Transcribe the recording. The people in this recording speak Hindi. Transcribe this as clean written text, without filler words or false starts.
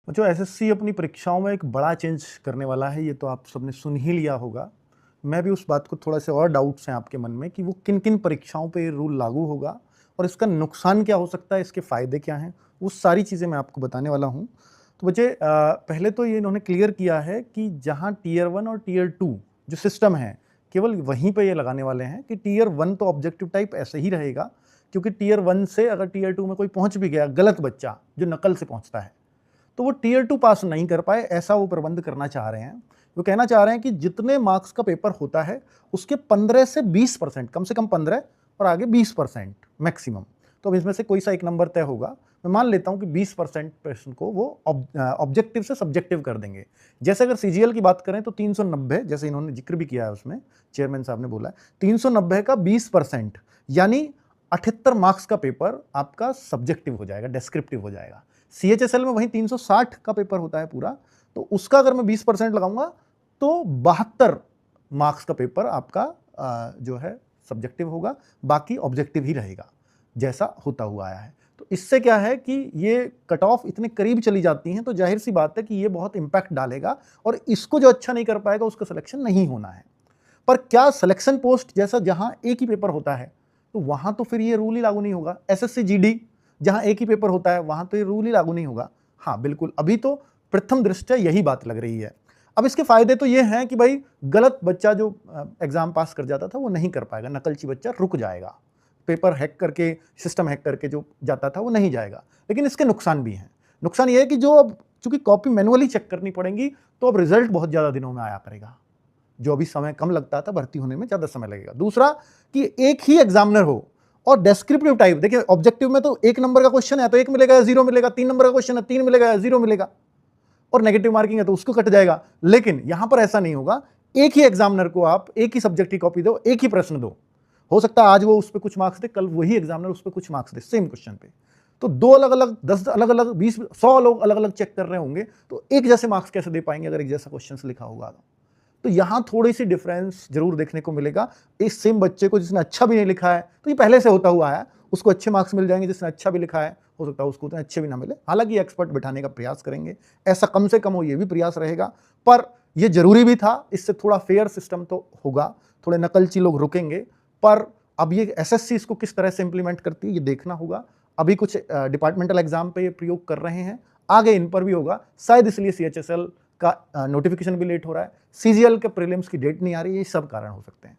जो एसएससी अपनी परीक्षाओं में एक बड़ा चेंज करने वाला है, ये तो आप सबने सुन ही लिया होगा। मैं भी उस बात को थोड़ा से और डाउट्स हैं आपके मन में कि वो किन-किन परीक्षाओं पे ये रूल लागू होगा और इसका नुकसान क्या हो सकता है, इसके फ़ायदे क्या हैं, वो सारी चीज़ें मैं आपको बताने वाला हूँ। तो बच्चे पहले तो ये इन्होंने क्लियर किया है कि जहाँ टियर 1 और टियर 2 जो सिस्टम है, केवल वहीं पे ये लगाने वाले हैं कि टियर 1 तो ऑब्जेक्टिव टाइप ऐसे ही रहेगा, क्योंकि टियर 1 से अगर टियर 2 में कोई पहुँच भी गया, गलत बच्चा जो नकल से पहुँचता है, तो वो टियर 2 पास नहीं कर पाए, ऐसा वो प्रबंध करना चाह रहे हैं। वो कहना चाह रहे हैं कि जितने मार्क्स का पेपर होता है, उसके 15 से 20%, कम से कम 15 और आगे 20% मैक्सिमम। तो अब इसमें से कोई सा एक नंबर तय होगा। मैं मान लेता हूं कि 20% प्रश्न को वो ऑब्जेक्टिव से सब्जेक्टिव कर देंगे। जैसे अगर सीजीएल की बात करें तो 390, जैसे इन्होंने जिक्र भी किया है उसमें, चेयरमैन साहब ने बोला है, 390 का 20%, यानी 78 मार्क्स का पेपर आपका सब्जेक्टिव हो जाएगा, डेस्क्रिप्टिव हो जाएगा। सीएचएसएल में वहीं 360 का पेपर होता है पूरा, तो उसका अगर मैं 20% लगाऊंगा तो 72 मार्क्स का पेपर आपका जो है सब्जेक्टिव होगा, बाकी ऑब्जेक्टिव ही रहेगा, जैसा होता हुआ आया है। तो इससे क्या है कि ये कट ऑफ इतने करीब चली जाती हैं, तो जाहिर सी बात है कि ये बहुत इंपैक्ट डालेगा और इसको जो अच्छा नहीं कर पाएगा उसका सिलेक्शन नहीं होना है। पर क्या सिलेक्शन पोस्ट जैसा जहां एक ही पेपर होता है, तो वहां तो फिर ये रूल ही लागू नहीं होगा। एसएससी जीडी जहां एक ही पेपर होता है, वहां तो ये रूल ही लागू नहीं होगा। हाँ बिल्कुल, अभी तो प्रथम दृष्टया यही बात लग रही है। अब इसके फायदे तो ये हैं कि भाई गलत बच्चा जो एग्जाम पास कर जाता था वो नहीं कर पाएगा, नकलची बच्चा रुक जाएगा, पेपर हैक करके, सिस्टम हैक करके जो जाता था वो नहीं जाएगा। लेकिन इसके नुकसान भी हैं। नुकसान ये है कि जो अब चूंकि कॉपी मैनुअली चेक करनी पड़ेगी, तो अब रिजल्ट बहुत ज्यादा दिनों में आया करेगा, जो अभी समय कम लगता था, भर्ती होने में ज्यादा समय लगेगा। दूसरा कि एक ही एग्जामिनर हो और डेस्क्रिप्टिव टाइप, देखिए ऑब्जेक्टिव में तो 1 नंबर का क्वेश्चन है तो 1 मिलेगा या 0 मिलेगा, 3 नंबर का क्वेश्चन है 3 मिलेगा या 0 मिलेगा, और नेगेटिव मार्किंग है तो उसको कट जाएगा। लेकिन यहां पर ऐसा नहीं होगा, एक ही एग्जामिनर को आप एक ही सब्जेक्ट की कॉपी दो, एक ही प्रश्न दो, हो सकता है आज वो उस पर कुछ मार्क्स दे, कल वही एग्जामिनर उस पर कुछ मार्क्स दे सेम क्वेश्चन पे। तो 2 अलग अलग, 10 अलग अलग, 20, 100 लोग अलग अलग चेक कर रहे होंगे, तो एक जैसे मार्क्स कैसे दे पाएंगे अगर एक जैसा क्वेश्चन लिखा होगा। तो यहां थोड़ी सी डिफरेंस जरूर देखने को मिलेगा। इस सेम बच्चे को जिसने अच्छा भी नहीं लिखा है, तो ये पहले से होता हुआ है, उसको अच्छे मार्क्स मिल जाएंगे, जिसने अच्छा भी लिखा है हो सकता है उसको उतने अच्छे भी ना मिले। हालांकि एक्सपर्ट बिठाने का प्रयास करेंगे, ऐसा कम से कम हो ये भी प्रयास रहेगा, पर यह जरूरी भी था। इससे थोड़ा फेयर सिस्टम तो होगा, थोड़े नकलची लोग रुकेंगे। पर अब ये एसएससी इसको किस तरह से इंप्लीमेंट करती है ये देखना होगा। अभी कुछ डिपार्टमेंटल एग्जाम पे ये प्रयोग कर रहे हैं, आगे इन पर भी होगा शायद, इसलिए सीएचएसएल का नोटिफिकेशन भी लेट हो रहा है, सीजीएल के प्रीलिम्स की डेट नहीं आ रही है, ये सब कारण हो सकते हैं।